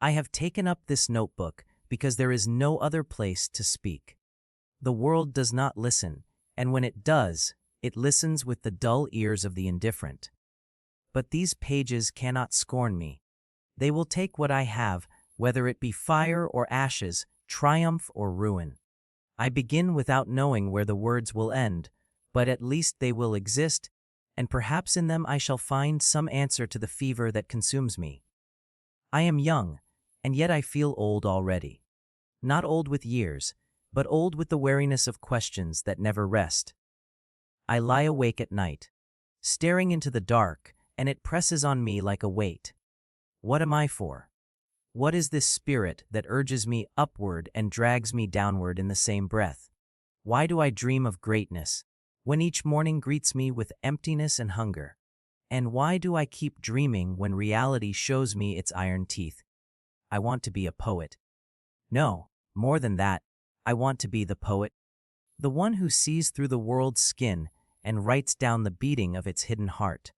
I have taken up this notebook because there is no other place to speak. The world does not listen, and when it does, it listens with the dull ears of the indifferent. But these pages cannot scorn me. They will take what I have, whether it be fire or ashes, triumph or ruin. I begin without knowing where the words will end, but at least they will exist, and perhaps in them I shall find some answer to the fever that consumes me. I am young, and yet I feel old already. Not old with years, but old with the weariness of questions that never rest. I lie awake at night, staring into the dark, and it presses on me like a weight. What am I for? What is this spirit that urges me upward and drags me downward in the same breath? Why do I dream of greatness, when each morning greets me with emptiness and hunger? And why do I keep dreaming when reality shows me its iron teeth? I want to be a poet. No, more than that, I want to be the poet. The one who sees through the world's skin and writes down the beating of its hidden heart.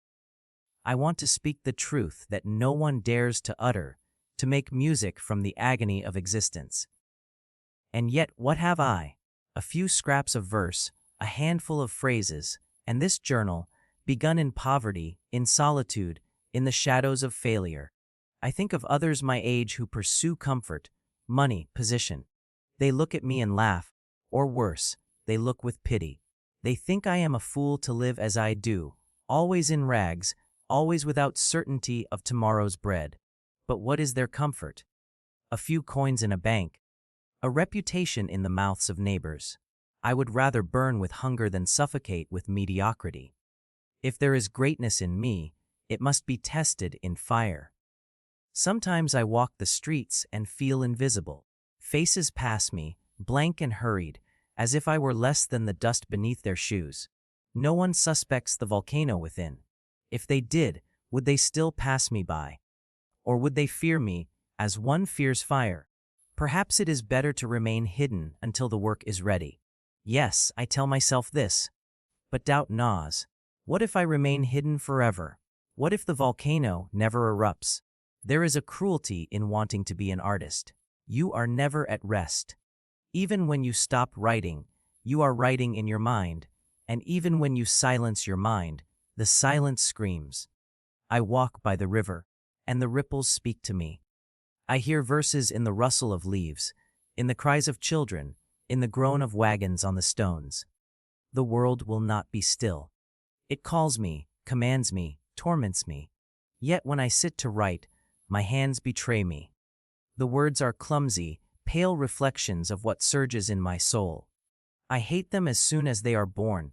I want to speak the truth that no one dares to utter, to make music from the agony of existence. And yet what have I? A few scraps of verse, a handful of phrases, and this journal, begun in poverty, in solitude, in the shadows of failure. I think of others my age who pursue comfort, money, position. They look at me and laugh, or worse, they look with pity. They think I am a fool to live as I do, always in rags, always without certainty of tomorrow's bread. But what is their comfort? A few coins in a bank, a reputation in the mouths of neighbors. I would rather burn with hunger than suffocate with mediocrity. If there is greatness in me, it must be tested in fire. Sometimes I walk the streets and feel invisible. Faces pass me, blank and hurried, as if I were less than the dust beneath their shoes. No one suspects the volcano within. If they did, would they still pass me by? Or would they fear me, as one fears fire? Perhaps it is better to remain hidden until the work is ready. Yes, I tell myself this. But doubt gnaws. What if I remain hidden forever? What if the volcano never erupts? There is a cruelty in wanting to be an artist. You are never at rest. Even when you stop writing, you are writing in your mind, and even when you silence your mind, the silence screams. I walk by the river, and the ripples speak to me. I hear verses in the rustle of leaves, in the cries of children, in the groan of wagons on the stones. The world will not be still. It calls me, commands me, torments me. Yet when I sit to write, my hands betray me. The words are clumsy, pale reflections of what surges in my soul. I hate them as soon as they are born.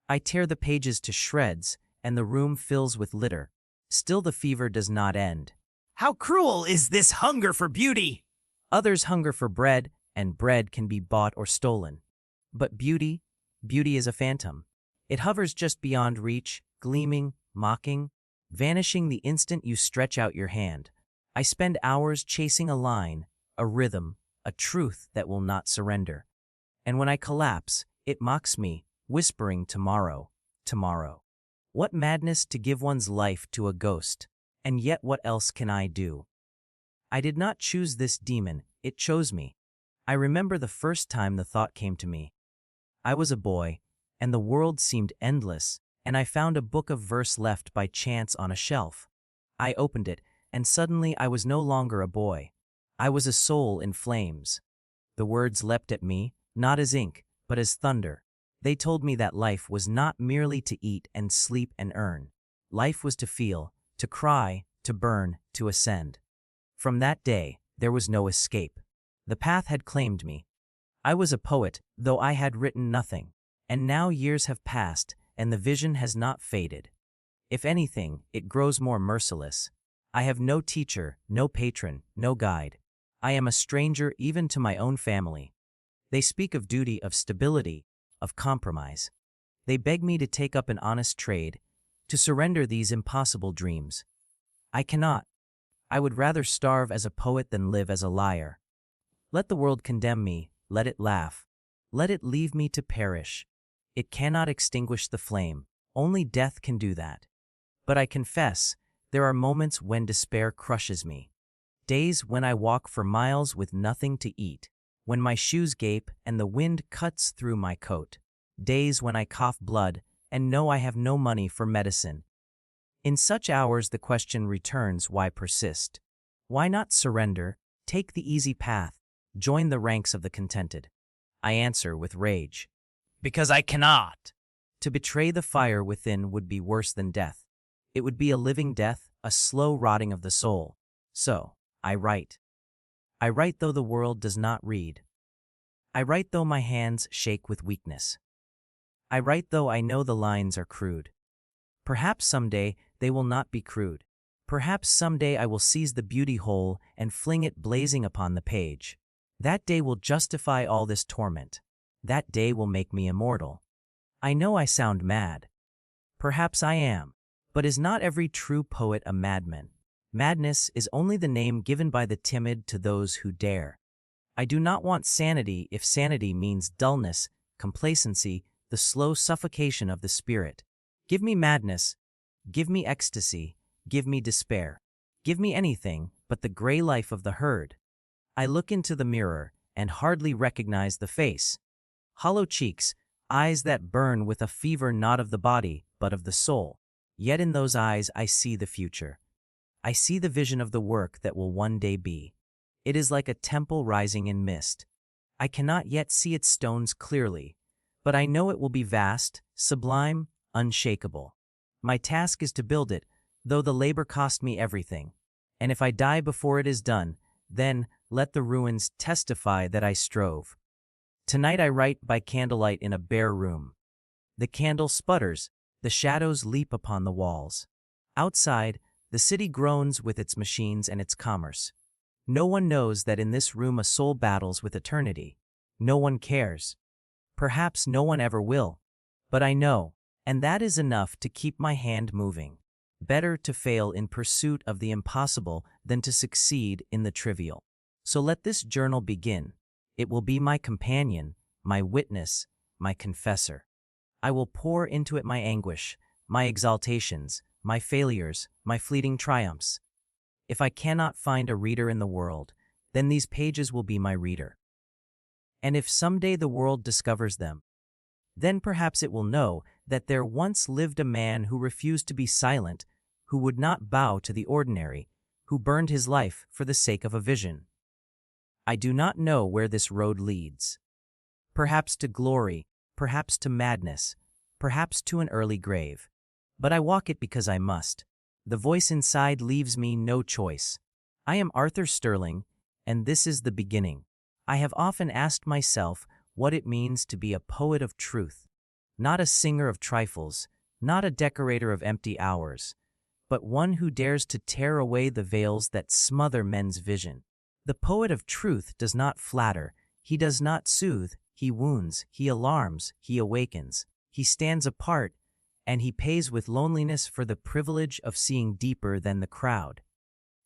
I tear the pages to shreds, and the room fills with litter. Still the fever does not end. How cruel is this hunger for beauty! Others hunger for bread, and bread can be bought or stolen. But beauty is a phantom. It hovers just beyond reach, gleaming, mocking, vanishing the instant you stretch out your hand. I spend hours chasing a line, a rhythm, a truth that will not surrender. And when I collapse, it mocks me, whispering tomorrow, tomorrow. What madness to give one's life to a ghost, and yet what else can I do? I did not choose this demon, it chose me. I remember the first time the thought came to me. I was a boy, and the world seemed endless, and I found a book of verse left by chance on a shelf. I opened it, and suddenly I was no longer a boy. I was a soul in flames. The words leapt at me, not as ink, but as thunder. They told me that life was not merely to eat and sleep and earn. Life was to feel, to cry, to burn, to ascend. From that day, there was no escape. The path had claimed me. I was a poet, though I had written nothing. And now years have passed, and the vision has not faded. If anything, it grows more merciless. I have no teacher, no patron, no guide. I am a stranger even to my own family. They speak of duty, of stability, of compromise. They beg me to take up an honest trade, to surrender these impossible dreams. I cannot. I would rather starve as a poet than live as a liar. Let the world condemn me, let it laugh. Let it leave me to perish. It cannot extinguish the flame, only death can do that. But I confess, there are moments when despair crushes me. Days when I walk for miles with nothing to eat, when my shoes gape and the wind cuts through my coat. Days when I cough blood and know I have no money for medicine. In such hours the question returns, why persist? Why not surrender, take the easy path, join the ranks of the contented? I answer with rage. Because I cannot. To betray the fire within would be worse than death. It would be a living death, a slow rotting of the soul. So, I write. I write though the world does not read. I write though my hands shake with weakness. I write though I know the lines are crude. Perhaps someday they will not be crude. Perhaps someday I will seize the beauty whole and fling it blazing upon the page. That day will justify all this torment. That day will make me immortal. I know I sound mad. Perhaps I am. But is not every true poet a madman? Madness is only the name given by the timid to those who dare. I do not want sanity if sanity means dullness, complacency, the slow suffocation of the spirit. Give me madness, give me ecstasy, give me despair. Give me anything but the gray life of the herd. I look into the mirror and hardly recognize the face. Hollow cheeks, eyes that burn with a fever not of the body, but of the soul. Yet in those eyes I see the future. I see the vision of the work that will one day be. It is like a temple rising in mist. I cannot yet see its stones clearly, but I know it will be vast, sublime, unshakable. My task is to build it, though the labor cost me everything. And if I die before it is done, then let the ruins testify that I strove. Tonight I write by candlelight in a bare room. The candle sputters, the shadows leap upon the walls. Outside, the city groans with its machines and its commerce. No one knows that in this room a soul battles with eternity. No one cares. Perhaps no one ever will. But I know, and that is enough to keep my hand moving. Better to fail in pursuit of the impossible than to succeed in the trivial. So let this journal begin. It will be my companion, my witness, my confessor. I will pour into it my anguish, my exaltations, my failures, my fleeting triumphs. If I cannot find a reader in the world, then these pages will be my reader. And if someday the world discovers them, then perhaps it will know that there once lived a man who refused to be silent, who would not bow to the ordinary, who burned his life for the sake of a vision. I do not know where this road leads. Perhaps to glory, perhaps to madness, perhaps to an early grave. But I walk it because I must. The voice inside leaves me no choice. I am Arthur Stirling, and this is the beginning. I have often asked myself what it means to be a poet of truth, not a singer of trifles, not a decorator of empty hours, but one who dares to tear away the veils that smother men's vision. The poet of truth does not flatter, he does not soothe, he wounds, he alarms, he awakens, he stands apart, and he pays with loneliness for the privilege of seeing deeper than the crowd.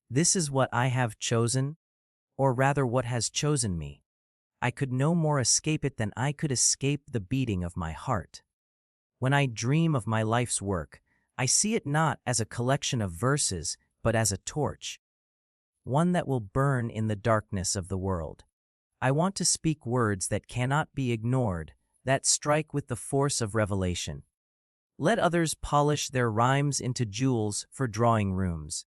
This is what I have chosen, or rather what has chosen me. I could no more escape it than I could escape the beating of my heart. When I dream of my life's work, I see it not as a collection of verses, but as a torch, one that will burn in the darkness of the world. I want to speak words that cannot be ignored, that strike with the force of revelation. Let others polish their rhymes into jewels for drawing rooms.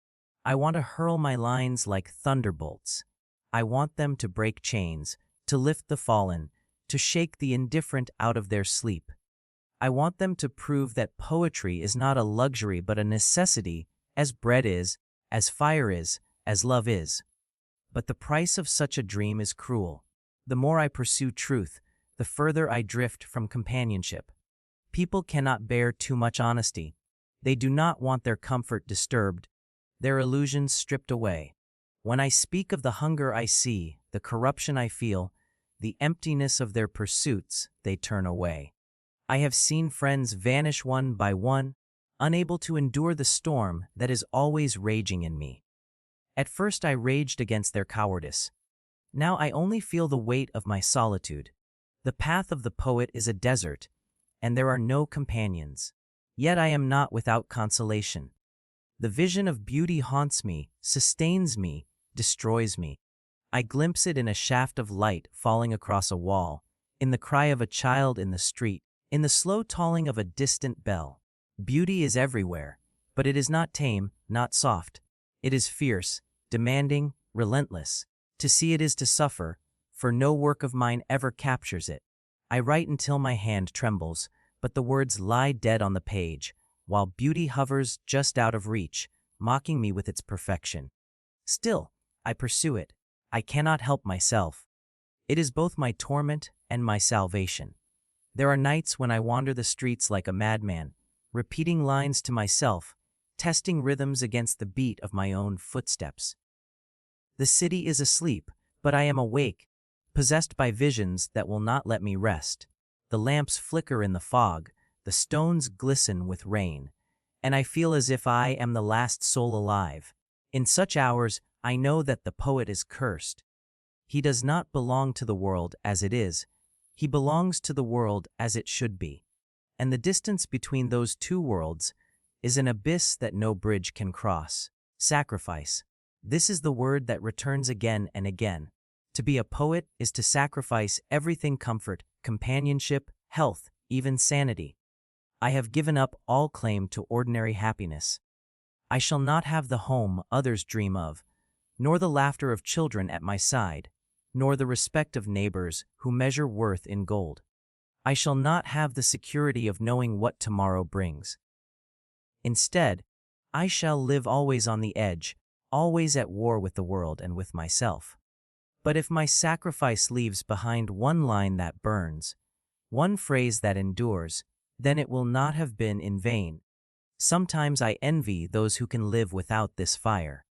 I want to hurl my lines like thunderbolts. I want them to break chains, to lift the fallen, to shake the indifferent out of their sleep. I want them to prove that poetry is not a luxury but a necessity, as bread is, as fire is, as love is. But the price of such a dream is cruel. The more I pursue truth, the further I drift from companionship. People cannot bear too much honesty. They do not want their comfort disturbed, their illusions stripped away. When I speak of the hunger I see, the corruption I feel, the emptiness of their pursuits, they turn away. I have seen friends vanish one by one, unable to endure the storm that is always raging in me. At first I raged against their cowardice. Now I only feel the weight of my solitude. The path of the poet is a desert, and there are no companions. Yet I am not without consolation. The vision of beauty haunts me, sustains me, destroys me. I glimpse it in a shaft of light falling across a wall, in the cry of a child in the street, in the slow tolling of a distant bell. Beauty is everywhere, but it is not tame, not soft. It is fierce, demanding, relentless. To see it is to suffer, for no work of mine ever captures it. I write until my hand trembles, but the words lie dead on the page, while beauty hovers just out of reach, mocking me with its perfection. Still, I pursue it. I cannot help myself. It is both my torment and my salvation. There are nights when I wander the streets like a madman, repeating lines to myself, testing rhythms against the beat of my own footsteps. The city is asleep, but I am awake, possessed by visions that will not let me rest. The lamps flicker in the fog, the stones glisten with rain, and I feel as if I am the last soul alive. In such hours, I know that the poet is cursed. He does not belong to the world as it is. He belongs to the world as it should be. And the distance between those two worlds is an abyss that no bridge can cross. Sacrifice. This is the word that returns again and again. To be a poet is to sacrifice everything: comfort, companionship, health, even sanity. I have given up all claim to ordinary happiness. I shall not have the home others dream of, nor the laughter of children at my side, nor the respect of neighbors who measure worth in gold. I shall not have the security of knowing what tomorrow brings. Instead, I shall live always on the edge, always at war with the world and with myself. But if my sacrifice leaves behind one line that burns, one phrase that endures, then it will not have been in vain. Sometimes I envy those who can live without this fire.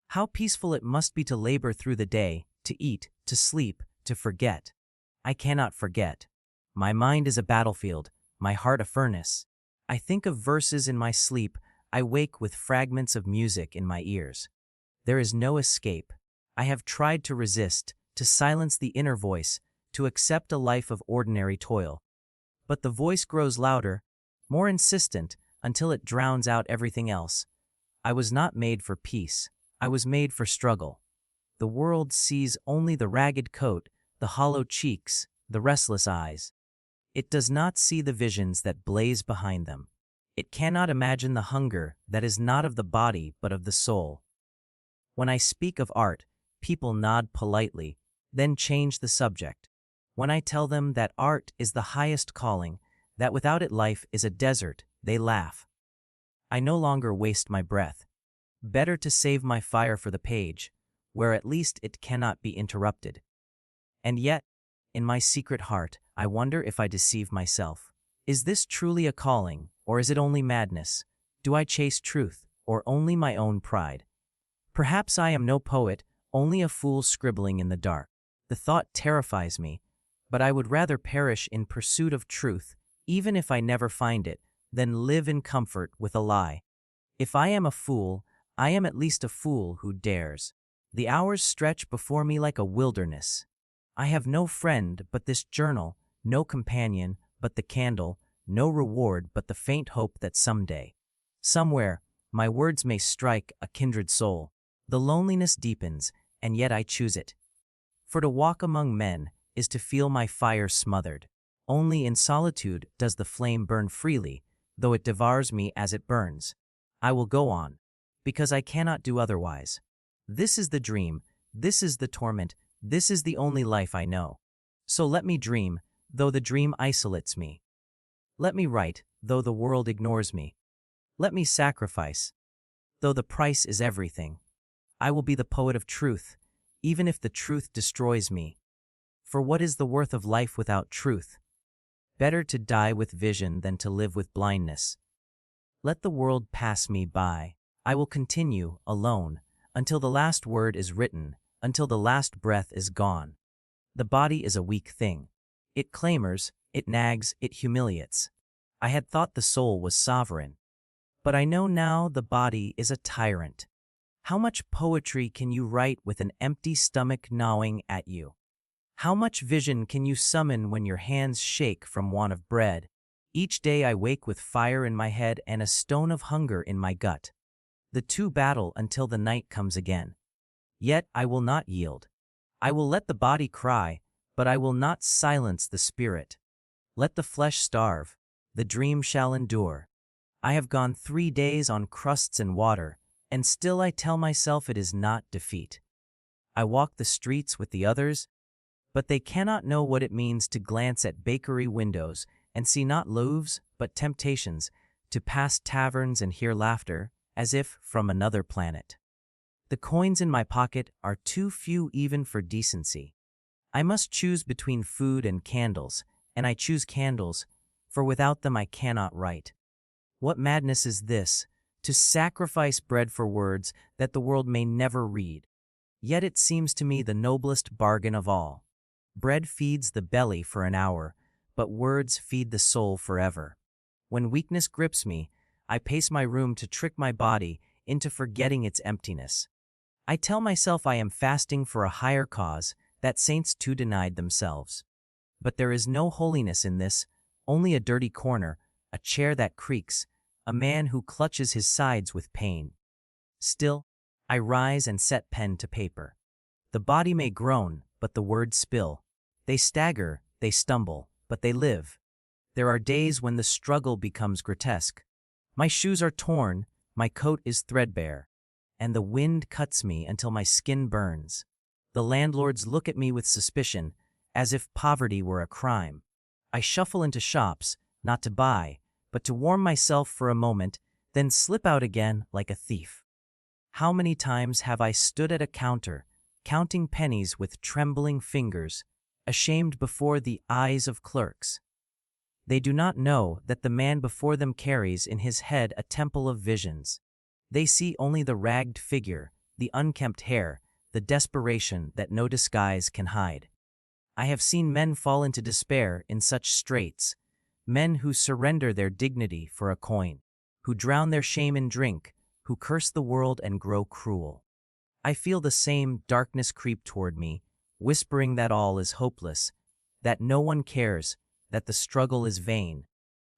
How peaceful it must be to labor through the day, to eat, to sleep, to forget. I cannot forget. My mind is a battlefield, my heart a furnace. I think of verses in my sleep, I wake with fragments of music in my ears. There is no escape. I have tried to resist, to silence the inner voice, to accept a life of ordinary toil. But the voice grows louder, more insistent, until it drowns out everything else. I was not made for peace. I was made for struggle. The world sees only the ragged coat, the hollow cheeks, the restless eyes. It does not see the visions that blaze behind them. It cannot imagine the hunger that is not of the body but of the soul. When I speak of art, people nod politely, then change the subject. When I tell them that art is the highest calling, that without it life is a desert, they laugh. I no longer waste my breath. Better to save my fire for the page, where at least it cannot be interrupted. And yet, in my secret heart, I wonder if I deceive myself. Is this truly a calling, or is it only madness? Do I chase truth, or only my own pride? Perhaps I am no poet, only a fool scribbling in the dark. The thought terrifies me, but I would rather perish in pursuit of truth, even if I never find it, than live in comfort with a lie. If I am a fool, I am at least a fool who dares. The hours stretch before me like a wilderness. I have no friend but this journal, no companion but the candle, no reward but the faint hope that someday, somewhere, my words may strike a kindred soul. The loneliness deepens, and yet I choose it. For to walk among men is to feel my fire smothered. Only in solitude does the flame burn freely, though it devours me as it burns. I will go on, because I cannot do otherwise. This is the dream, this is the torment, this is the only life I know. So let me dream, though the dream isolates me. Let me write, though the world ignores me. Let me sacrifice, though the price is everything. I will be the poet of truth, even if the truth destroys me. For what is the worth of life without truth? Better to die with vision than to live with blindness. Let the world pass me by. I will continue, alone, until the last word is written, until the last breath is gone. The body is a weak thing. It clamors, it nags, it humiliates. I had thought the soul was sovereign. But I know now the body is a tyrant. How much poetry can you write with an empty stomach gnawing at you? How much vision can you summon when your hands shake from want of bread? Each day I wake with fire in my head and a stone of hunger in my gut. The two battle until the night comes again. Yet I will not yield. I will let the body cry, but I will not silence the spirit. Let the flesh starve, the dream shall endure. I have gone 3 days on crusts and water, and still I tell myself it is not defeat. I walk the streets with the others, but they cannot know what it means to glance at bakery windows and see not loaves but temptations, to pass taverns and hear laughter, as if from another planet. The coins in my pocket are too few even for decency. I must choose between food and candles, and I choose candles, for without them I cannot write. What madness is this, to sacrifice bread for words that the world may never read? Yet it seems to me the noblest bargain of all. Bread feeds the belly for an hour, but words feed the soul forever. When weakness grips me, I pace my room to trick my body into forgetting its emptiness. I tell myself I am fasting for a higher cause, that saints too denied themselves. But there is no holiness in this, only a dirty corner, a chair that creaks, a man who clutches his sides with pain. Still, I rise and set pen to paper. The body may groan, but the words spill. They stagger, they stumble, but they live. There are days when the struggle becomes grotesque. My shoes are torn, my coat is threadbare, and the wind cuts me until my skin burns. The landlords look at me with suspicion, as if poverty were a crime. I shuffle into shops, not to buy, but to warm myself for a moment, then slip out again like a thief. How many times have I stood at a counter, counting pennies with trembling fingers, ashamed before the eyes of clerks? They do not know that the man before them carries in his head a temple of visions. They see only the ragged figure, the unkempt hair, the desperation that no disguise can hide. I have seen men fall into despair in such straits, men who surrender their dignity for a coin, who drown their shame in drink, who curse the world and grow cruel. I feel the same darkness creep toward me, whispering that all is hopeless, that no one cares, that the struggle is vain.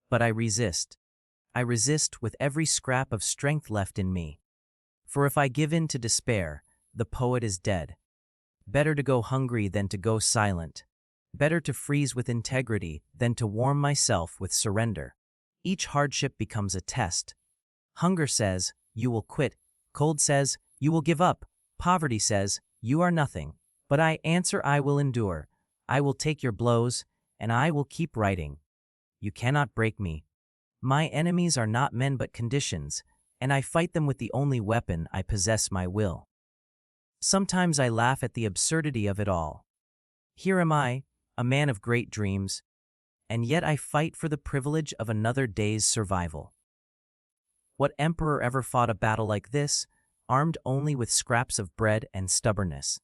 But I resist. I resist with every scrap of strength left in me. For if I give in to despair, the poet is dead. Better to go hungry than to go silent. Better to freeze with integrity than to warm myself with surrender. Each hardship becomes a test. Hunger says, you will quit. Cold says, you will give up. Poverty says, you are nothing. But I answer, I will endure. I will take your blows, and I will keep writing. You cannot break me. My enemies are not men but conditions, and I fight them with the only weapon I possess, my will. Sometimes I laugh at the absurdity of it all. Here am I, a man of great dreams, and yet I fight for the privilege of another day's survival. What emperor ever fought a battle like this, armed only with scraps of bread and stubbornness?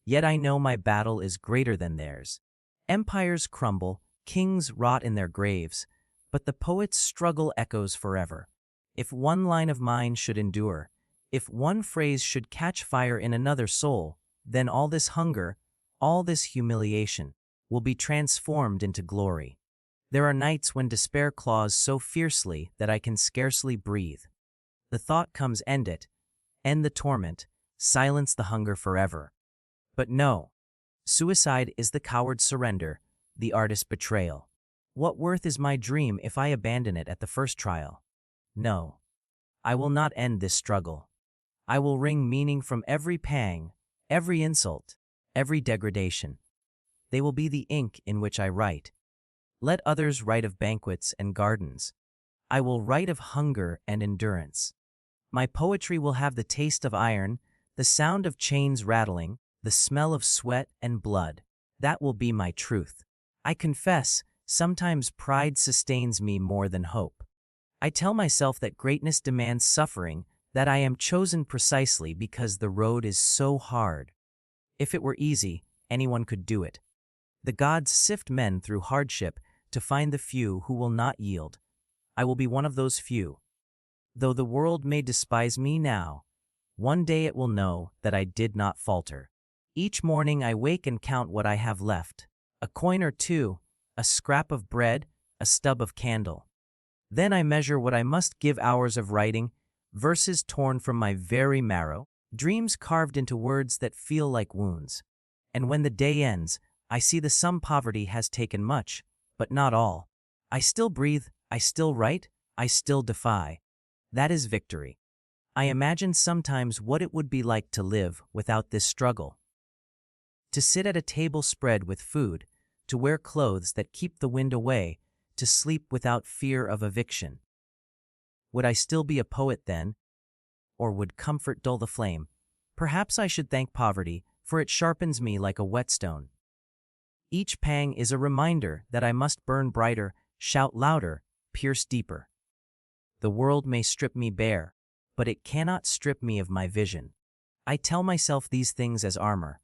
Yet I know my battle is greater than theirs. Empires crumble, kings rot in their graves, but the poet's struggle echoes forever. If one line of mine should endure, if one phrase should catch fire in another soul, then all this hunger, all this humiliation, will be transformed into glory. There are nights when despair claws so fiercely that I can scarcely breathe. The thought comes, end it, end the torment, silence the hunger forever. But no, suicide is the coward's surrender, the artist's betrayal. What worth is my dream if I abandon it at the first trial? No, I will not end this struggle. I will wring meaning from every pang, every insult, every degradation. They will be the ink in which I write. Let others write of banquets and gardens. I will write of hunger and endurance. My poetry will have the taste of iron, the sound of chains rattling, the smell of sweat and blood. That will be my truth. I confess, sometimes pride sustains me more than hope. I tell myself that greatness demands suffering, that I am chosen precisely because the road is so hard. If it were easy, anyone could do it. The gods sift men through hardship to find the few who will not yield. I will be one of those few. Though the world may despise me now, one day it will know that I did not falter. Each morning I wake and count what I have left. A coin or two, a scrap of bread, a stub of candle. Then I measure what I must give hours of writing, verses torn from my very marrow, dreams carved into words that feel like wounds. And when the day ends, I see the sum poverty has taken much, but not all. I still breathe, I still write, I still defy. That is victory. I imagine sometimes what it would be like to live without this struggle. To sit at a table spread with food, to wear clothes that keep the wind away, to sleep without fear of eviction. Would I still be a poet then? Or would comfort dull the flame? Perhaps I should thank poverty, for it sharpens me like a whetstone. Each pang is a reminder that I must burn brighter, shout louder, pierce deeper. The world may strip me bare, but it cannot strip me of my vision. I tell myself these things as armor.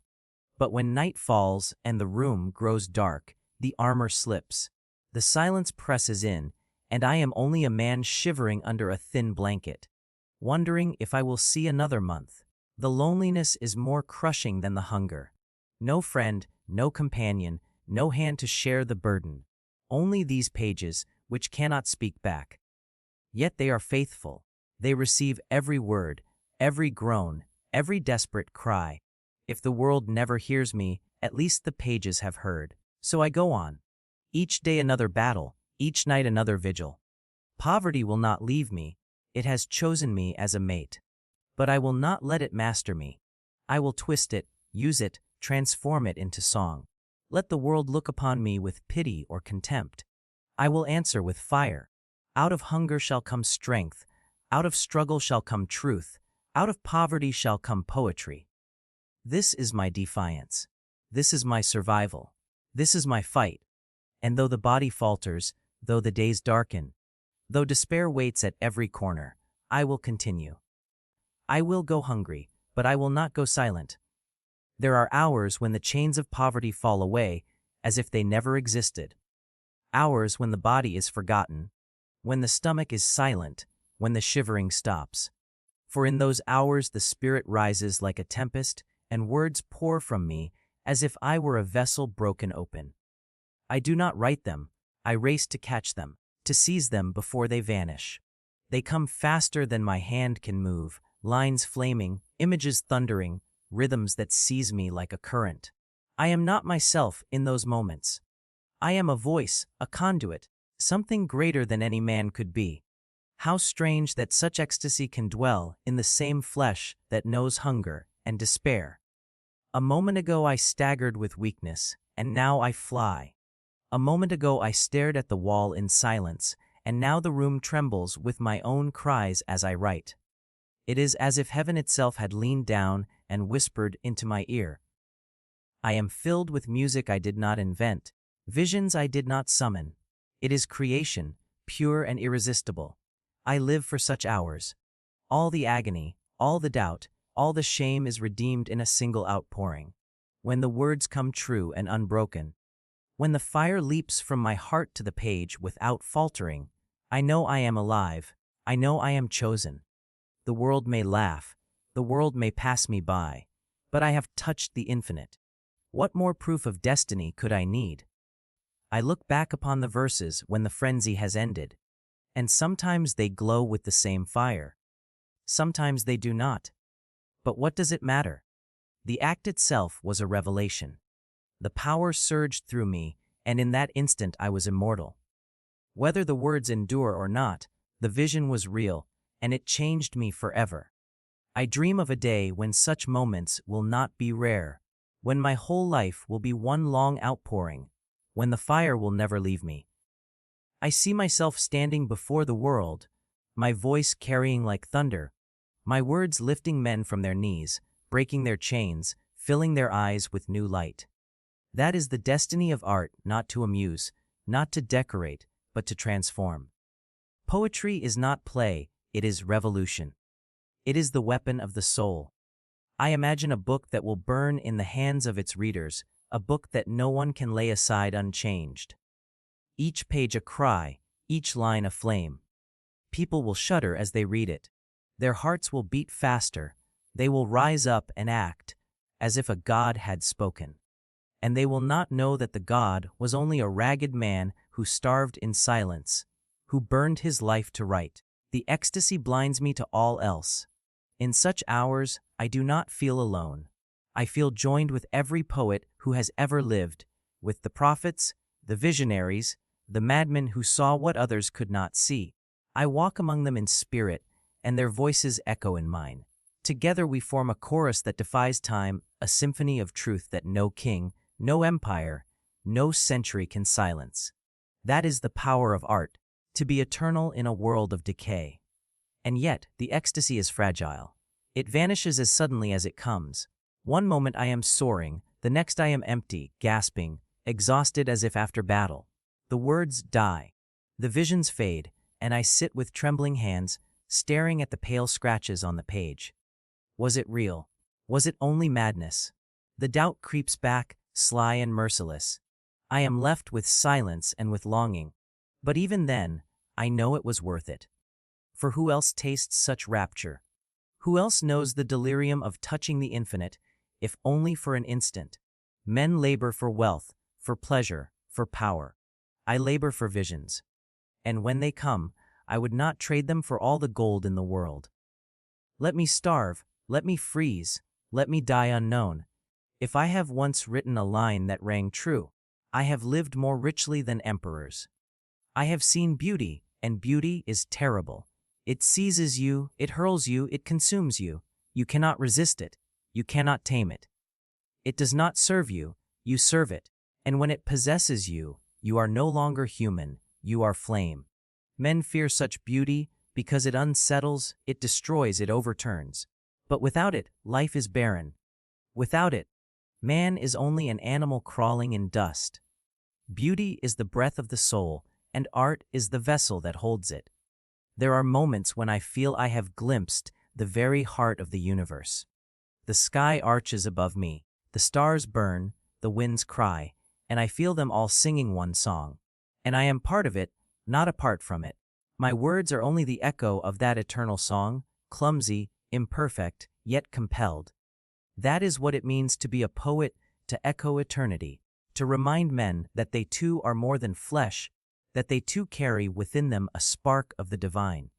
But when night falls and the room grows dark, the armor slips. The silence presses in, and I am only a man shivering under a thin blanket, wondering if I will see another month. The loneliness is more crushing than the hunger. No friend, no companion, no hand to share the burden. Only these pages, which cannot speak back. Yet they are faithful. They receive every word, every groan, every desperate cry. If the world never hears me, at least the pages have heard. So I go on. Each day another battle, each night another vigil. Poverty will not leave me. It has chosen me as a mate. But I will not let it master me. I will twist it, use it, transform it into song. Let the world look upon me with pity or contempt. I will answer with fire. Out of hunger shall come strength. Out of struggle shall come truth. Out of poverty shall come poetry. This is my defiance. This is my survival. This is my fight. And though the body falters, though the days darken, though despair waits at every corner, I will continue. I will go hungry, but I will not go silent. There are hours when the chains of poverty fall away, as if they never existed. Hours when the body is forgotten, when the stomach is silent, when the shivering stops. For in those hours the spirit rises like a tempest, and words pour from me as if I were a vessel broken open. I do not write them, I race to catch them, to seize them before they vanish. They come faster than my hand can move, lines flaming, images thundering, rhythms that seize me like a current. I am not myself in those moments. I am a voice, a conduit, something greater than any man could be. How strange that such ecstasy can dwell in the same flesh that knows hunger and despair. A moment ago I staggered with weakness, and now I fly. A moment ago I stared at the wall in silence, and now the room trembles with my own cries as I write. It is as if heaven itself had leaned down and whispered into my ear. I am filled with music I did not invent, visions I did not summon. It is creation, pure and irresistible. I live for such hours. All the agony, all the doubt, all the shame is redeemed in a single outpouring. When the words come true and unbroken, when the fire leaps from my heart to the page without faltering, I know I am alive, I know I am chosen. The world may laugh, the world may pass me by, but I have touched the infinite. What more proof of destiny could I need? I look back upon the verses when the frenzy has ended, and sometimes they glow with the same fire. Sometimes they do not. But what does it matter? The act itself was a revelation. The power surged through me, and in that instant I was immortal. Whether the words endure or not, the vision was real, and it changed me forever. I dream of a day when such moments will not be rare, when my whole life will be one long outpouring, when the fire will never leave me. I see myself standing before the world, my voice carrying like thunder, my words lifting men from their knees, breaking their chains, filling their eyes with new light. That is the destiny of art, not to amuse, not to decorate, but to transform. Poetry is not play, it is revolution. It is the weapon of the soul. I imagine a book that will burn in the hands of its readers, a book that no one can lay aside unchanged. Each page a cry, each line a flame. People will shudder as they read it. Their hearts will beat faster. They will rise up and act as if a god had spoken. And they will not know that the god was only a ragged man who starved in silence, who burned his life to write. The ecstasy blinds me to all else. In such hours, I do not feel alone. I feel joined with every poet who has ever lived, with the prophets, the visionaries, the madmen who saw what others could not see. I walk among them in spirit, and their voices echo in mine. Together we form a chorus that defies time, a symphony of truth that no king, no empire, no century can silence. That is the power of art, to be eternal in a world of decay. And yet, the ecstasy is fragile. It vanishes as suddenly as it comes. One moment I am soaring, the next I am empty, gasping, exhausted as if after battle. The words die. The visions fade, and I sit with trembling hands, staring at the pale scratches on the page. Was it real? Was it only madness? The doubt creeps back, sly and merciless. I am left with silence and with longing. But even then, I know it was worth it. For who else tastes such rapture? Who else knows the delirium of touching the infinite, if only for an instant? Men labor for wealth, for pleasure, for power. I labor for visions. And when they come, I would not trade them for all the gold in the world. Let me starve, let me freeze, let me die unknown. If I have once written a line that rang true, I have lived more richly than emperors. I have seen beauty, and beauty is terrible. It seizes you, it hurls you, it consumes you. You cannot resist it, you cannot tame it. It does not serve you, you serve it. And when it possesses you, you are no longer human, you are flame. Men fear such beauty because it unsettles, it destroys, it overturns. But without it, life is barren. Without it, man is only an animal crawling in dust. Beauty is the breath of the soul, and art is the vessel that holds it. There are moments when I feel I have glimpsed the very heart of the universe. The sky arches above me, the stars burn, the winds cry, and I feel them all singing one song. And I am part of it, not apart from it. My words are only the echo of that eternal song, clumsy, imperfect, yet compelled. That is what it means to be a poet, to echo eternity, to remind men that they too are more than flesh, that they too carry within them a spark of the divine.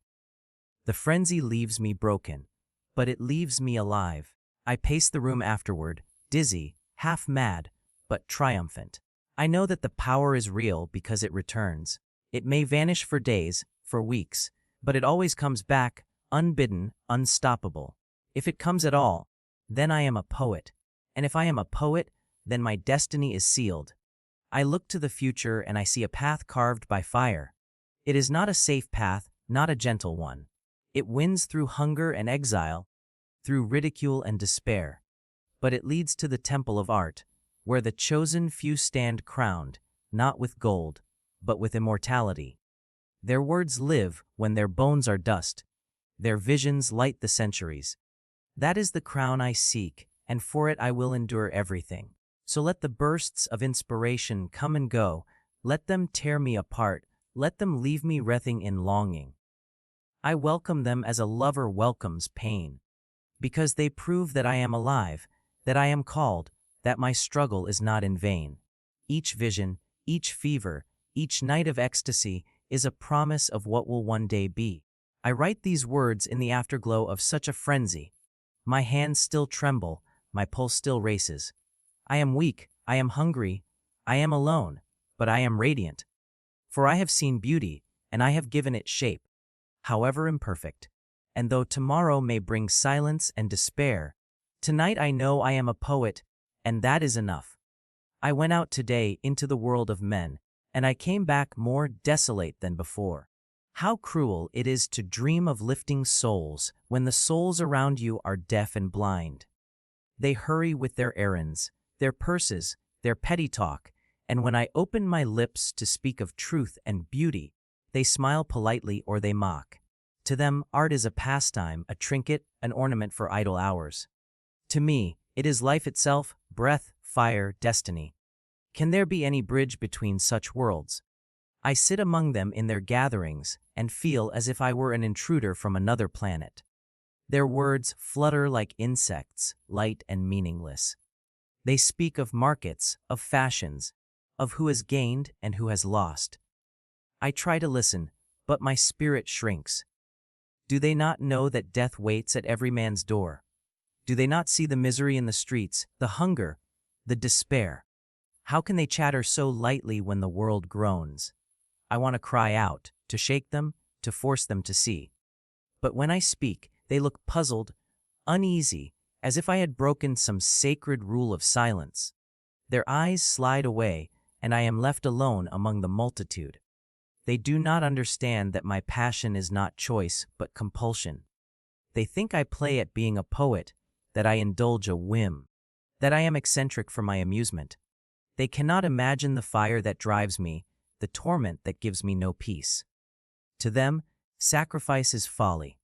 The frenzy leaves me broken, but it leaves me alive. I pace the room afterward, dizzy, half mad, but triumphant. I know that the power is real because it returns. It may vanish for days, for weeks, but it always comes back, unbidden, unstoppable. If it comes at all, then I am a poet. And if I am a poet, then my destiny is sealed. I look to the future and I see a path carved by fire. It is not a safe path, not a gentle one. It wins through hunger and exile, through ridicule and despair. But it leads to the temple of art, where the chosen few stand crowned, not with gold, but with immortality. Their words live when their bones are dust. Their visions light the centuries. That is the crown I seek, and for it I will endure everything. So let the bursts of inspiration come and go, let them tear me apart, let them leave me writhing in longing. I welcome them as a lover welcomes pain, because they prove that I am alive, that I am called, that my struggle is not in vain. Each vision, each fever, each night of ecstasy is a promise of what will one day be. I write these words in the afterglow of such a frenzy. My hands still tremble, my pulse still races. I am weak, I am hungry, I am alone, but I am radiant. For I have seen beauty, and I have given it shape, however imperfect. And though tomorrow may bring silence and despair, tonight I know I am a poet, and that is enough. I went out today into the world of men, and I came back more desolate than before. How cruel it is to dream of lifting souls when the souls around you are deaf and blind. They hurry with their errands, their purses, their petty talk, and when I open my lips to speak of truth and beauty, they smile politely or they mock. To them, art is a pastime, a trinket, an ornament for idle hours. To me, it is life itself, breath, fire, destiny. Can there be any bridge between such worlds? I sit among them in their gatherings and feel as if I were an intruder from another planet. Their words flutter like insects, light and meaningless. They speak of markets, of fashions, of who has gained and who has lost. I try to listen, but my spirit shrinks. Do they not know that death waits at every man's door? Do they not see the misery in the streets, the hunger, the despair? How can they chatter so lightly when the world groans? I want to cry out, to shake them, to force them to see. But when I speak, they look puzzled, uneasy, as if I had broken some sacred rule of silence. Their eyes slide away, and I am left alone among the multitude. They do not understand that my passion is not choice, but compulsion. They think I play at being a poet, that I indulge a whim, that I am eccentric for my amusement. They cannot imagine the fire that drives me, the torment that gives me no peace. To them, sacrifice is folly.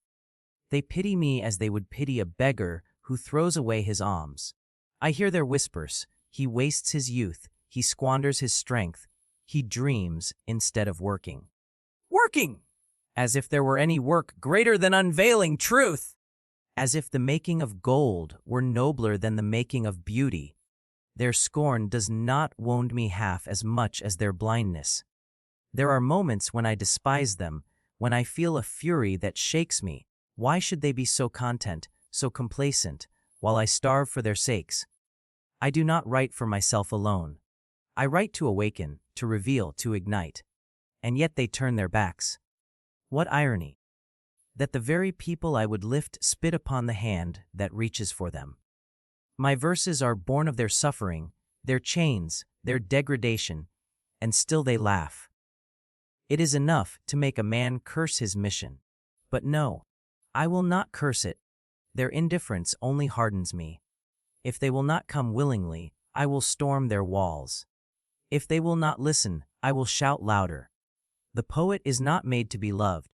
They pity me as they would pity a beggar who throws away his alms. I hear their whispers. He wastes his youth. He squanders his strength. He dreams instead of working. Working! As if there were any work greater than unveiling truth! As if the making of gold were nobler than the making of beauty. Their scorn does not wound me half as much as their blindness. There are moments when I despise them, when I feel a fury that shakes me. Why should they be so content, so complacent, while I starve for their sakes? I do not write for myself alone. I write to awaken, to reveal, to ignite. And yet they turn their backs. What irony! That the very people I would lift spit upon the hand that reaches for them. My verses are born of their suffering, their chains, their degradation, and still they laugh. It is enough to make a man curse his mission. But no, I will not curse it. Their indifference only hardens me. If they will not come willingly, I will storm their walls. If they will not listen, I will shout louder. The poet is not made to be loved.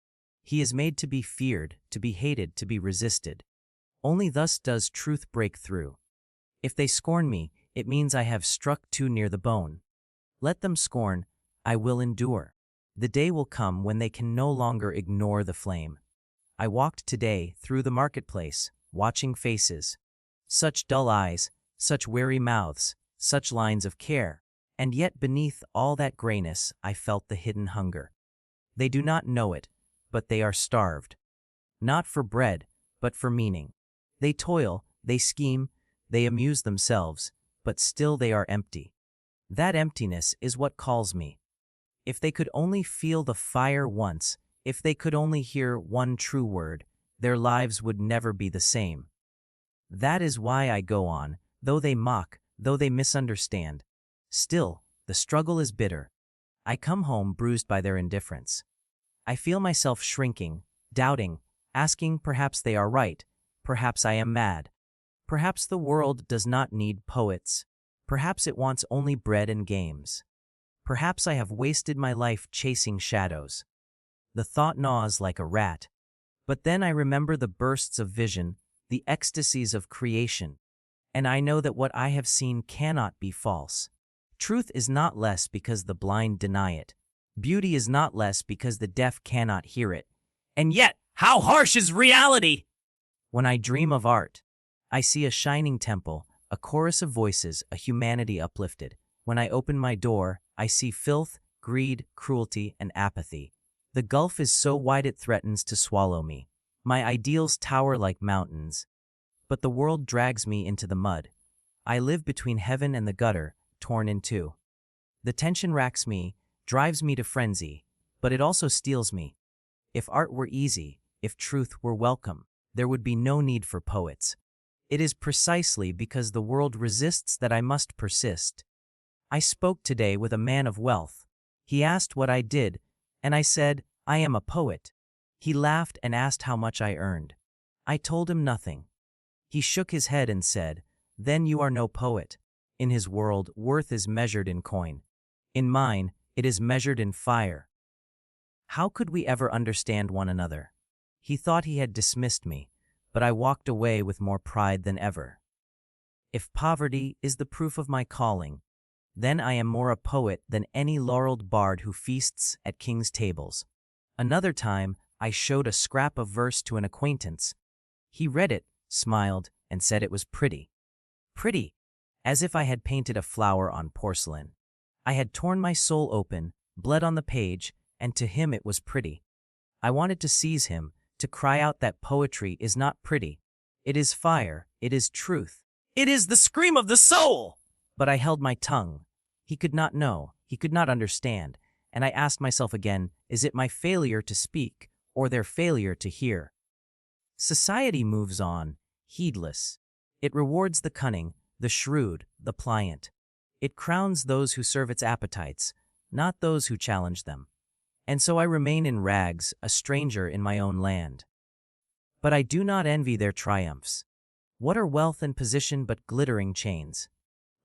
He is made to be feared, to be hated, to be resisted. Only thus does truth break through. If they scorn me, it means I have struck too near the bone. Let them scorn, I will endure. The day will come when they can no longer ignore the flame. I walked today through the marketplace, watching faces. Such dull eyes, such weary mouths, such lines of care. And yet beneath all that grayness I felt the hidden hunger. They do not know it, but they are starved. Not for bread, but for meaning. They toil, they scheme, they amuse themselves, but still they are empty. That emptiness is what calls me. If they could only feel the fire once, if they could only hear one true word, their lives would never be the same. That is why I go on, though they mock, though they misunderstand. Still, the struggle is bitter. I come home bruised by their indifference. I feel myself shrinking, doubting, asking perhaps they are right, perhaps I am mad. Perhaps the world does not need poets. Perhaps it wants only bread and games. Perhaps I have wasted my life chasing shadows. The thought gnaws like a rat. But then I remember the bursts of vision, the ecstasies of creation, and I know that what I have seen cannot be false. Truth is not less because the blind deny it. Beauty is not less because the deaf cannot hear it. And yet, how harsh is reality! When I dream of art, I see a shining temple, a chorus of voices, a humanity uplifted. When I open my door, I see filth, greed, cruelty, and apathy. The gulf is so wide it threatens to swallow me. My ideals tower like mountains, but the world drags me into the mud. I live between heaven and the gutter, torn in two. The tension racks me, drives me to frenzy, but it also steals me. If art were easy, if truth were welcome, there would be no need for poets. It is precisely because the world resists that I must persist. I spoke today with a man of wealth. He asked what I did, and I said, I am a poet. He laughed and asked how much I earned. I told him nothing. He shook his head and said, then you are no poet. In his world, worth is measured in coin. In mine, it is measured in fire. How could we ever understand one another? He thought he had dismissed me, but I walked away with more pride than ever. If poverty is the proof of my calling, then I am more a poet than any laureled bard who feasts at kings' tables. Another time, I showed a scrap of verse to an acquaintance. He read it, smiled, and said it was pretty. Pretty, as if I had painted a flower on porcelain. I had torn my soul open, bled on the page, and to him it was pretty. I wanted to seize him, to cry out that poetry is not pretty. It is fire, It is truth. It is the scream of the soul! But I held my tongue. He could not know, he could not understand, and I asked myself again, is it my failure to speak, or their failure to hear? Society moves on, heedless. It rewards the cunning, the shrewd, the pliant. It crowns those who serve its appetites, not those who challenge them. And so I remain in rags, a stranger in my own land. But I do not envy their triumphs. What are wealth and position but glittering chains?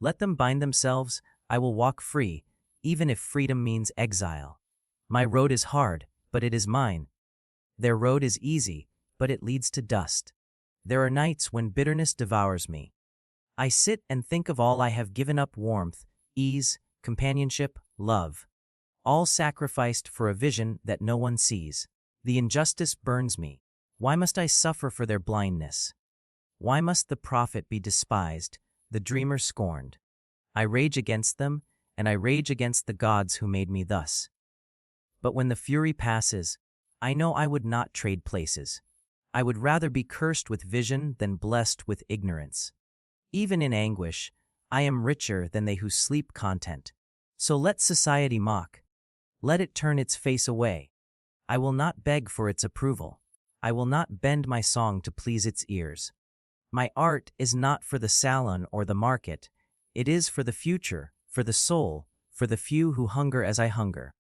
Let them bind themselves, I will walk free, even if freedom means exile. My road is hard, but it is mine. Their road is easy, but it leads to dust. There are nights when bitterness devours me. I sit and think of all I have given up: warmth, ease, companionship, love. All sacrificed for a vision that no one sees. The injustice burns me. Why must I suffer for their blindness? Why must the prophet be despised, the dreamer scorned? I rage against them, and I rage against the gods who made me thus. But when the fury passes, I know I would not trade places. I would rather be cursed with vision than blessed with ignorance. Even in anguish, I am richer than they who sleep content. So let society mock. Let it turn its face away. I will not beg for its approval. I will not bend my song to please its ears. My art is not for the salon or the market. It is for the future, for the soul, for the few who hunger as I hunger.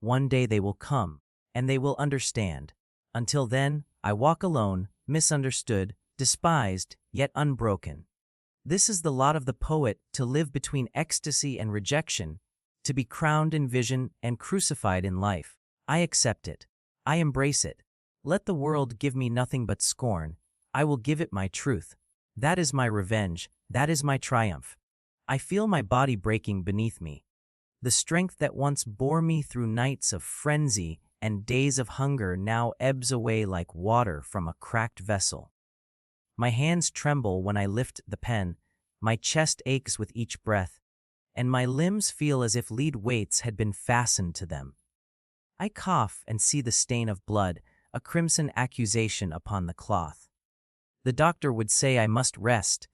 One day they will come, and they will understand. Until then, I walk alone, misunderstood, despised, yet unbroken. This is the lot of the poet, to live between ecstasy and rejection, to be crowned in vision and crucified in life. I accept it. I embrace it. Let the world give me nothing but scorn. I will give it my truth. That is my revenge. That is my triumph. I feel my body breaking beneath me. The strength that once bore me through nights of frenzy and days of hunger now ebbs away like water from a cracked vessel. My hands tremble when I lift the pen, my chest aches with each breath, and my limbs feel as if lead weights had been fastened to them. I cough and see the stain of blood, a crimson accusation upon the cloth. The doctor would say I must rest,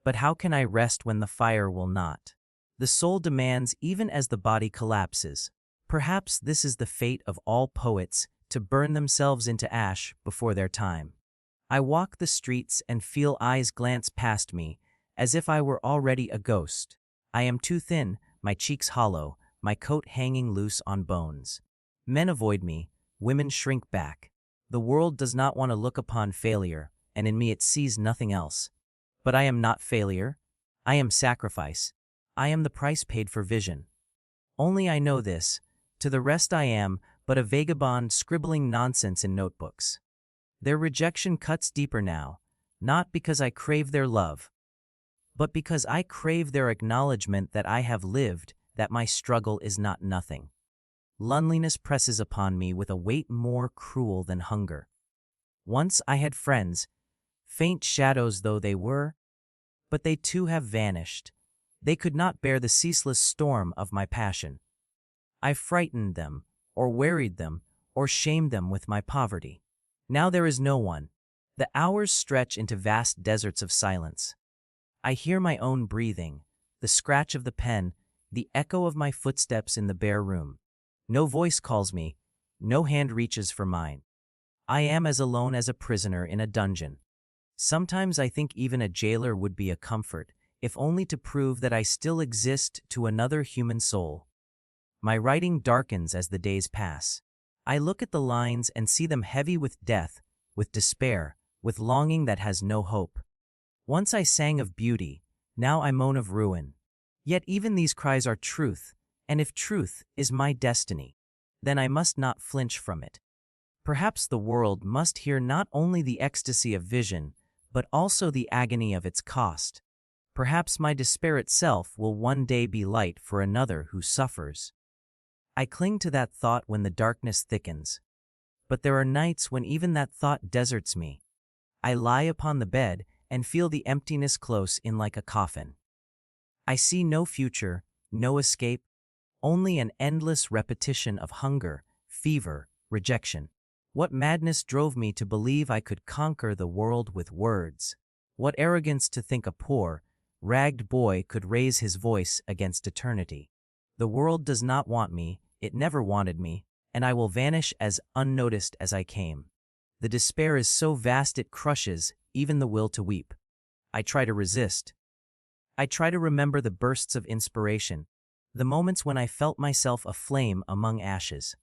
but how can I rest when the fire will not? The soul demands even as the body collapses. Perhaps this is the fate of all poets, to burn themselves into ash before their time. I walk the streets and feel eyes glance past me, as if I were already a ghost. I am too thin, my cheeks hollow, my coat hanging loose on bones. Men avoid me, women shrink back. The world does not want to look upon failure, and in me it sees nothing else. But I am not failure. I am sacrifice. I am the price paid for vision. Only I know this. To the rest I am but a vagabond scribbling nonsense in notebooks. Their rejection cuts deeper now, not because I crave their love, but because I crave their acknowledgement that I have lived, that my struggle is not nothing. Loneliness presses upon me with a weight more cruel than hunger. Once I had friends, faint shadows though they were, but they too have vanished. They could not bear the ceaseless storm of my passion. I frightened them, or wearied them, or shamed them with my poverty. Now there is no one. The hours stretch into vast deserts of silence. I hear my own breathing, the scratch of the pen, the echo of my footsteps in the bare room. No voice calls me, no hand reaches for mine. I am as alone as a prisoner in a dungeon. Sometimes I think even a jailer would be a comfort, if only to prove that I still exist to another human soul. My writing darkens as the days pass. I look at the lines and see them heavy with death, with despair, with longing that has no hope. Once I sang of beauty, now I moan of ruin. Yet even these cries are truth, and if truth is my destiny, then I must not flinch from it. Perhaps the world must hear not only the ecstasy of vision, but also the agony of its cost. Perhaps my despair itself will one day be light for another who suffers. I cling to that thought when the darkness thickens. But there are nights when even that thought deserts me. I lie upon the bed and feel the emptiness close in like a coffin. I see no future, no escape, only an endless repetition of hunger, fever, rejection. What madness drove me to believe I could conquer the world with words? What arrogance to think a poor, ragged boy could raise his voice against eternity. The world does not want me, it never wanted me, and I will vanish as unnoticed as I came. The despair is so vast it crushes even the will to weep. I try to resist. I try to remember the bursts of inspiration, the moments when I felt myself aflame among ashes.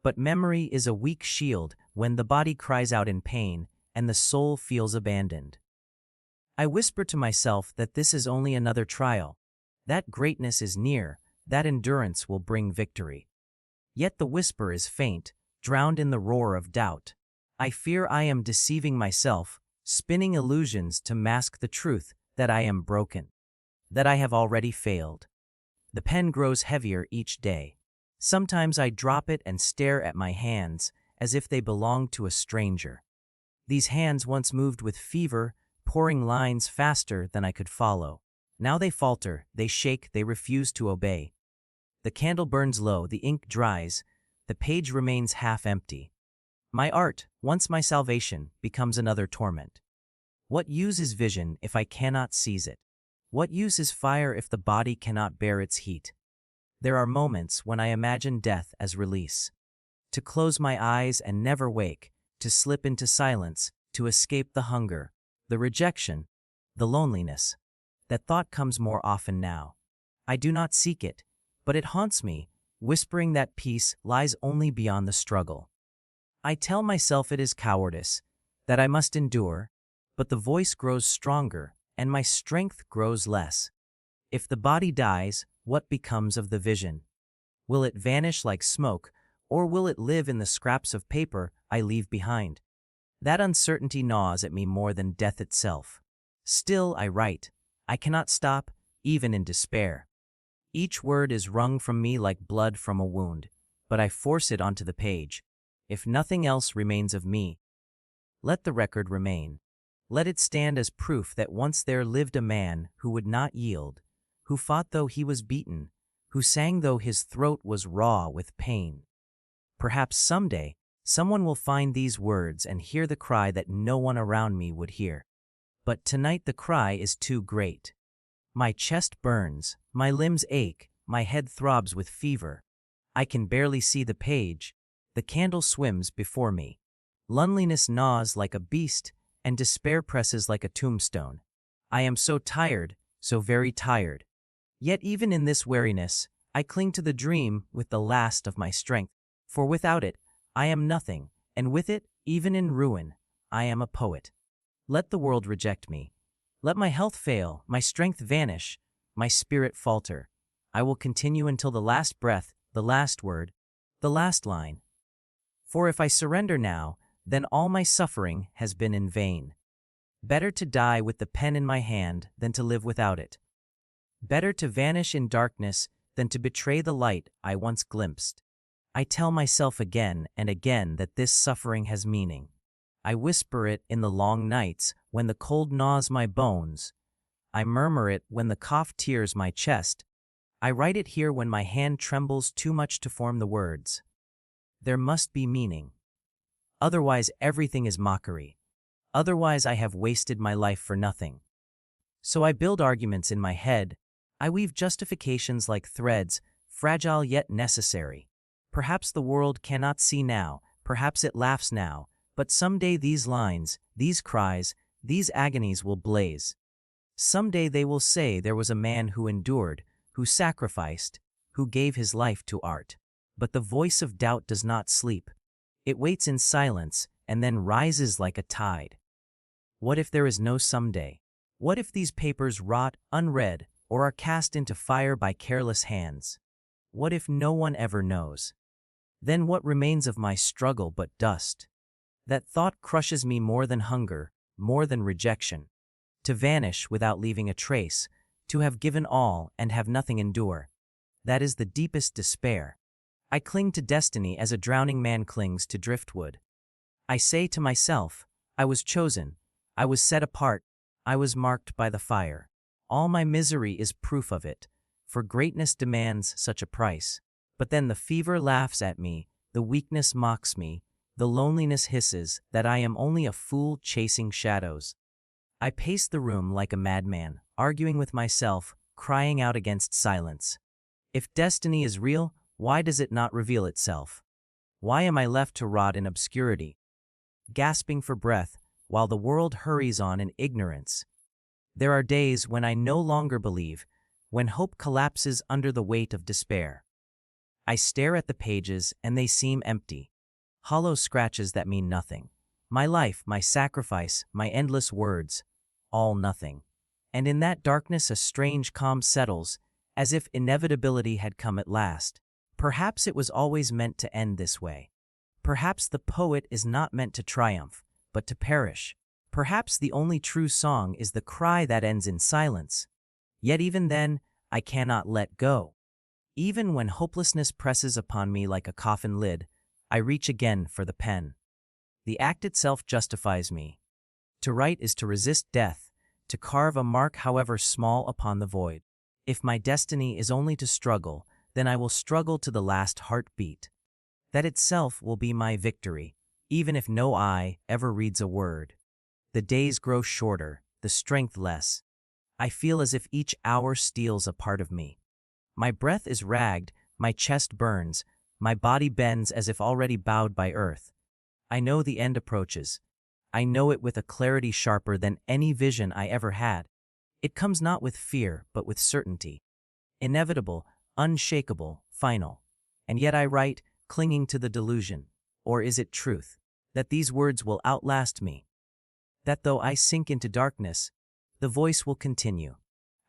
But memory is a weak shield when the body cries out in pain and the soul feels abandoned. I whisper to myself that this is only another trial, that greatness is near, that endurance will bring victory. Yet the whisper is faint, drowned in the roar of doubt. I fear I am deceiving myself, spinning illusions to mask the truth that I am broken, that I have already failed. The pen grows heavier each day. Sometimes I drop it and stare at my hands as if they belonged to a stranger. These hands once moved with fever, pouring lines faster than I could follow. Now they falter, they shake, they refuse to obey. The candle burns low, the ink dries, the page remains half empty. My art, once my salvation, becomes another torment. What use is vision if I cannot seize it? What use is fire if the body cannot bear its heat? There are moments when I imagine death as release. To close my eyes and never wake, to slip into silence, to escape the hunger, the rejection, the loneliness. That thought comes more often now. I do not seek it, but it haunts me, whispering that peace lies only beyond the struggle. I tell myself it is cowardice, that I must endure, but the voice grows stronger and my strength grows less. If the body dies, what becomes of the vision? Will it vanish like smoke, or will it live in the scraps of paper I leave behind? That uncertainty gnaws at me more than death itself. Still I write. I cannot stop, even in despair. Each word is wrung from me like blood from a wound, but I force it onto the page. If nothing else remains of me, let the record remain. Let it stand as proof that once there lived a man who would not yield, who fought though he was beaten, who sang though his throat was raw with pain. Perhaps someday, someone will find these words and hear the cry that no one around me would hear. But tonight the cry is too great. My chest burns, my limbs ache, my head throbs with fever. I can barely see the page. The candle swims before me. Loneliness gnaws like a beast, and despair presses like a tombstone. I am so tired, so very tired. Yet even in this weariness, I cling to the dream with the last of my strength. For without it, I am nothing, and with it, even in ruin, I am a poet. Let the world reject me. Let my health fail, my strength vanish, my spirit falter. I will continue until the last breath, the last word, the last line. For if I surrender now, then all my suffering has been in vain. Better to die with the pen in my hand than to live without it. Better to vanish in darkness than to betray the light I once glimpsed. I tell myself again and again that this suffering has meaning. I whisper it in the long nights when the cold gnaws my bones. I murmur it when the cough tears my chest. I write it here when my hand trembles too much to form the words. There must be meaning. Otherwise everything is mockery. Otherwise I have wasted my life for nothing. So I build arguments in my head. I weave justifications like threads, fragile yet necessary. Perhaps the world cannot see now, perhaps it laughs now, but someday these lines, these cries, these agonies will blaze. Someday they will say there was a man who endured, who sacrificed, who gave his life to art. But the voice of doubt does not sleep. It waits in silence and then rises like a tide. What if there is no someday? What if these papers rot unread or are cast into fire by careless hands? What if no one ever knows? Then what remains of my struggle but dust? That thought crushes me more than hunger, more than rejection. To vanish without leaving a trace, to have given all and have nothing endure. That is the deepest despair. I cling to destiny as a drowning man clings to driftwood. I say to myself, I was chosen, I was set apart, I was marked by the fire. All my misery is proof of it, for greatness demands such a price. But then the fever laughs at me, the weakness mocks me, the loneliness hisses that I am only a fool chasing shadows. I pace the room like a madman, arguing with myself, crying out against silence. If destiny is real, why does it not reveal itself? Why am I left to rot in obscurity, gasping for breath, while the world hurries on in ignorance? There are days when I no longer believe, when hope collapses under the weight of despair. I stare at the pages and they seem empty, hollow scratches that mean nothing. My life, my sacrifice, my endless words, all nothing. And in that darkness a strange calm settles, as if inevitability had come at last. Perhaps it was always meant to end this way. Perhaps the poet is not meant to triumph, but to perish. Perhaps the only true song is the cry that ends in silence. Yet even then, I cannot let go. Even when hopelessness presses upon me like a coffin lid, I reach again for the pen. The act itself justifies me. To write is to resist death, to carve a mark however small upon the void. If my destiny is only to struggle, then I will struggle to the last heartbeat. That itself will be my victory, even if no eye ever reads a word. The days grow shorter, the strength less. I feel as if each hour steals a part of me. My breath is ragged, my chest burns, my body bends as if already bowed by earth. I know the end approaches. I know it with a clarity sharper than any vision I ever had. It comes not with fear, but with certainty. Inevitable, unshakable, final. And yet I write, clinging to the delusion, or is it truth, that these words will outlast me? That though I sink into darkness, the voice will continue.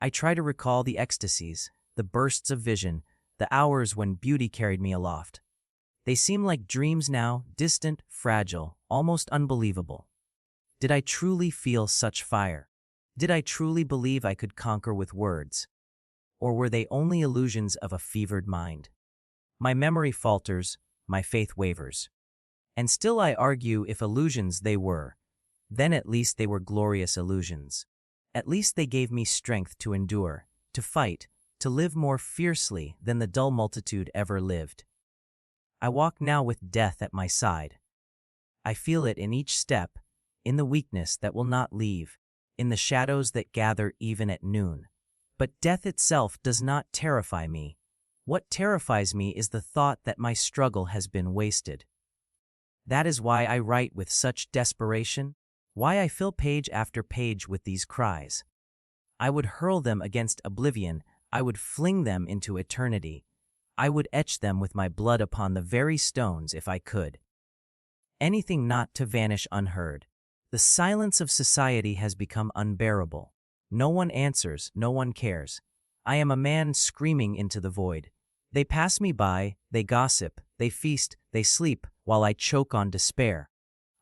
I try to recall the ecstasies, the bursts of vision, the hours when beauty carried me aloft. They seem like dreams now, distant, fragile, almost unbelievable. Did I truly feel such fire? Did I truly believe I could conquer with words? Or were they only illusions of a fevered mind? My memory falters, my faith wavers. And still I argue if illusions they were, then at least they were glorious illusions. At least they gave me strength to endure, to fight, to live more fiercely than the dull multitude ever lived. I walk now with death at my side. I feel it in each step, in the weakness that will not leave, in the shadows that gather even at noon. But death itself does not terrify me. What terrifies me is the thought that my struggle has been wasted. That is why I write with such desperation, why I fill page after page with these cries. I would hurl them against oblivion, I would fling them into eternity. I would etch them with my blood upon the very stones if I could. Anything not to vanish unheard. The silence of society has become unbearable. No one answers, no one cares. I am a man screaming into the void. They pass me by, they gossip, they feast, they sleep, while I choke on despair.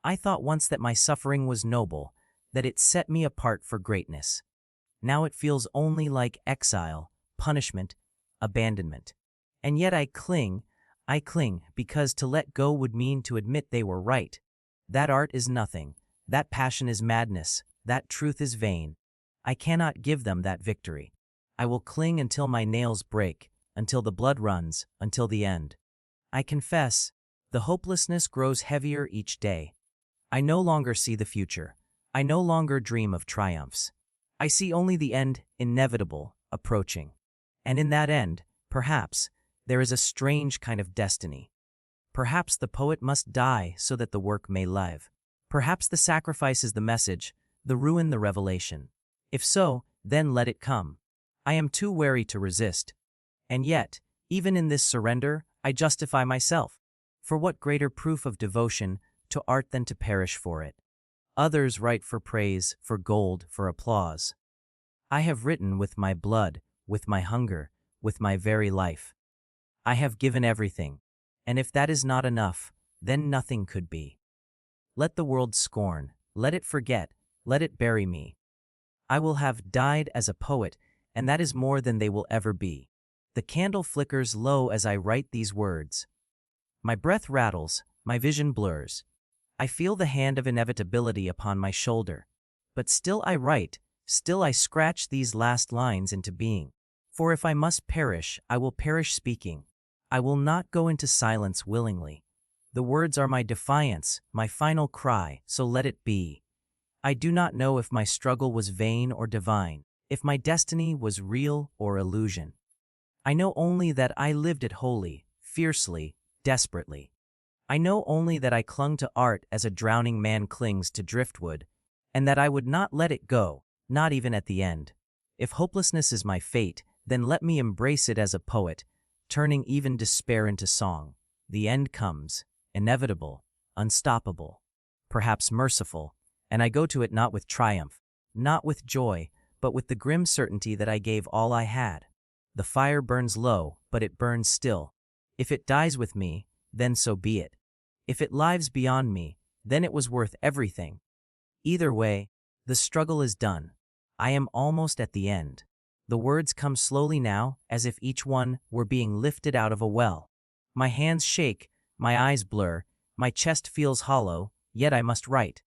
I thought once that my suffering was noble, that it set me apart for greatness. Now it feels only like exile, punishment, abandonment. And yet I cling because to let go would mean to admit they were right. That art is nothing, that passion is madness, that truth is vain. I cannot give them that victory. I will cling until my nails break, until the blood runs, until the end. I confess, the hopelessness grows heavier each day. I no longer see the future. I no longer dream of triumphs. I see only the end, inevitable, approaching. And in that end, perhaps, there is a strange kind of destiny. Perhaps the poet must die so that the work may live. Perhaps the sacrifice is the message, the ruin the revelation. If so, then let it come. I am too wary to resist. And yet, even in this surrender, I justify myself. For what greater proof of devotion to art than to perish for it? Others write for praise, for gold, for applause. I have written with my blood, with my hunger, with my very life. I have given everything, and if that is not enough, then nothing could be. Let the world scorn, let it forget, let it bury me. I will have died as a poet, and that is more than they will ever be. The candle flickers low as I write these words. My breath rattles, my vision blurs. I feel the hand of inevitability upon my shoulder. But still I write, still I scratch these last lines into being. For if I must perish, I will perish speaking. I will not go into silence willingly. The words are my defiance, my final cry, so let it be. I do not know if my struggle was vain or divine, if my destiny was real or illusion. I know only that I lived it wholly, fiercely, desperately. I know only that I clung to art as a drowning man clings to driftwood, and that I would not let it go, not even at the end. If hopelessness is my fate, then let me embrace it as a poet, turning even despair into song. The end comes, inevitable, unstoppable, perhaps merciful, and I go to it not with triumph, not with joy, but with the grim certainty that I gave all I had. The fire burns low, but it burns still. If it dies with me, then so be it. If it lives beyond me, then it was worth everything. Either way, the struggle is done. I am almost at the end. The words come slowly now, as if each one were being lifted out of a well. My hands shake, my eyes blur, my chest feels hollow, yet I must write.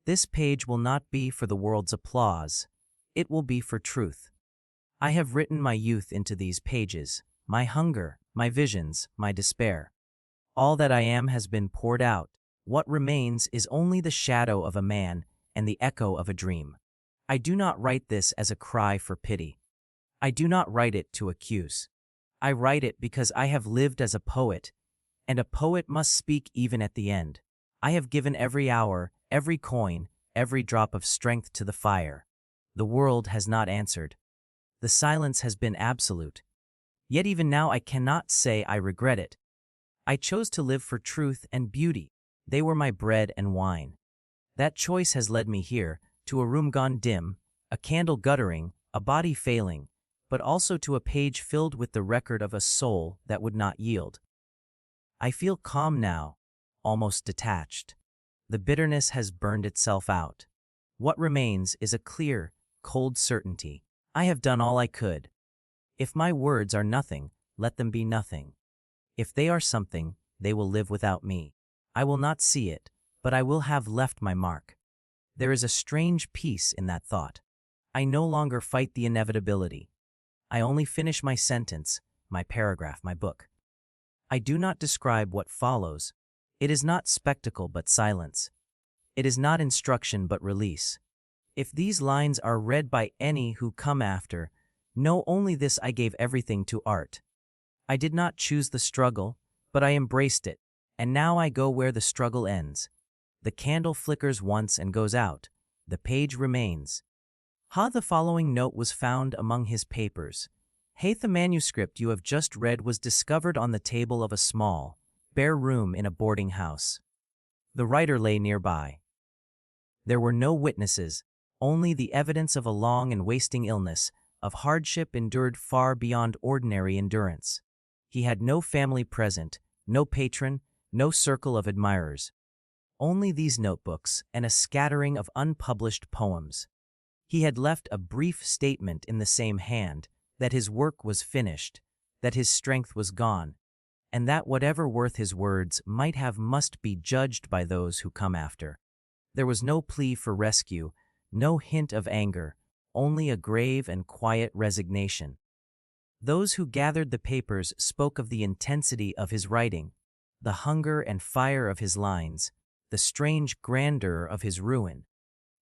This page will not be for the world's applause. It will be for truth. I have written my youth into these pages, my hunger, my visions, my despair. All that I am has been poured out. What remains is only the shadow of a man and the echo of a dream. I do not write this as a cry for pity. I do not write it to accuse. I write it because I have lived as a poet, and a poet must speak even at the end. I have given every hour, every coin, every drop of strength to the fire. The world has not answered. The silence has been absolute. Yet even now I cannot say I regret it. I chose to live for truth and beauty. They were my bread and wine. That choice has led me here, to a room gone dim, a candle guttering, a body failing, but also to a page filled with the record of a soul that would not yield. I feel calm now, almost detached. The bitterness has burned itself out. What remains is a clear, cold certainty. I have done all I could. If my words are nothing, let them be nothing. If they are something, they will live without me. I will not see it, but I will have left my mark. There is a strange peace in that thought. I no longer fight the inevitability. I only finish my sentence, my paragraph, my book. I do not describe what follows. It is not spectacle but silence. It is not instruction but release. If these lines are read by any who come after, know only this: I gave everything to art. I did not choose the struggle, but I embraced it, and now I go where the struggle ends. The candle flickers once and goes out. The page remains. The following note was found among his papers. The manuscript you have just read was discovered on the table of a small, bare room in a boarding house. The writer lay nearby. There were no witnesses, only the evidence of a long and wasting illness, of hardship endured far beyond ordinary endurance. He had no family present, no patron, no circle of admirers. Only these notebooks and a scattering of unpublished poems. He had left a brief statement in the same hand, that his work was finished, that his strength was gone, and that whatever worth his words might have must be judged by those who come after. There was no plea for rescue, no hint of anger, only a grave and quiet resignation. Those who gathered the papers spoke of the intensity of his writing, the hunger and fire of his lines, the strange grandeur of his ruin.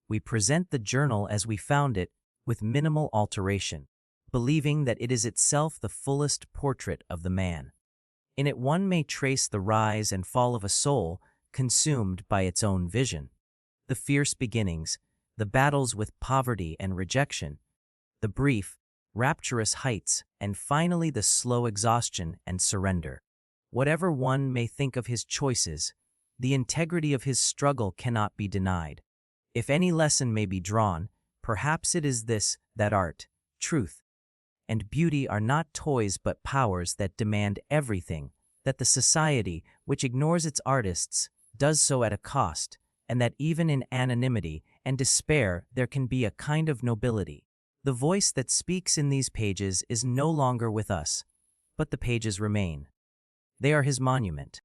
We present the journal as we found it, with minimal alteration, believing that it is itself the fullest portrait of the man. In it one may trace the rise and fall of a soul consumed by its own vision, the fierce beginnings, the battles with poverty and rejection, the brief, rapturous heights, and finally the slow exhaustion and surrender. Whatever one may think of his choices, the integrity of his struggle cannot be denied. If any lesson may be drawn, perhaps it is this, that art, truth, and beauty are not toys but powers that demand everything, that the society, which ignores its artists, does so at a cost, and that even in anonymity and despair there can be a kind of nobility. The voice that speaks in these pages is no longer with us, but the pages remain. They are his monument.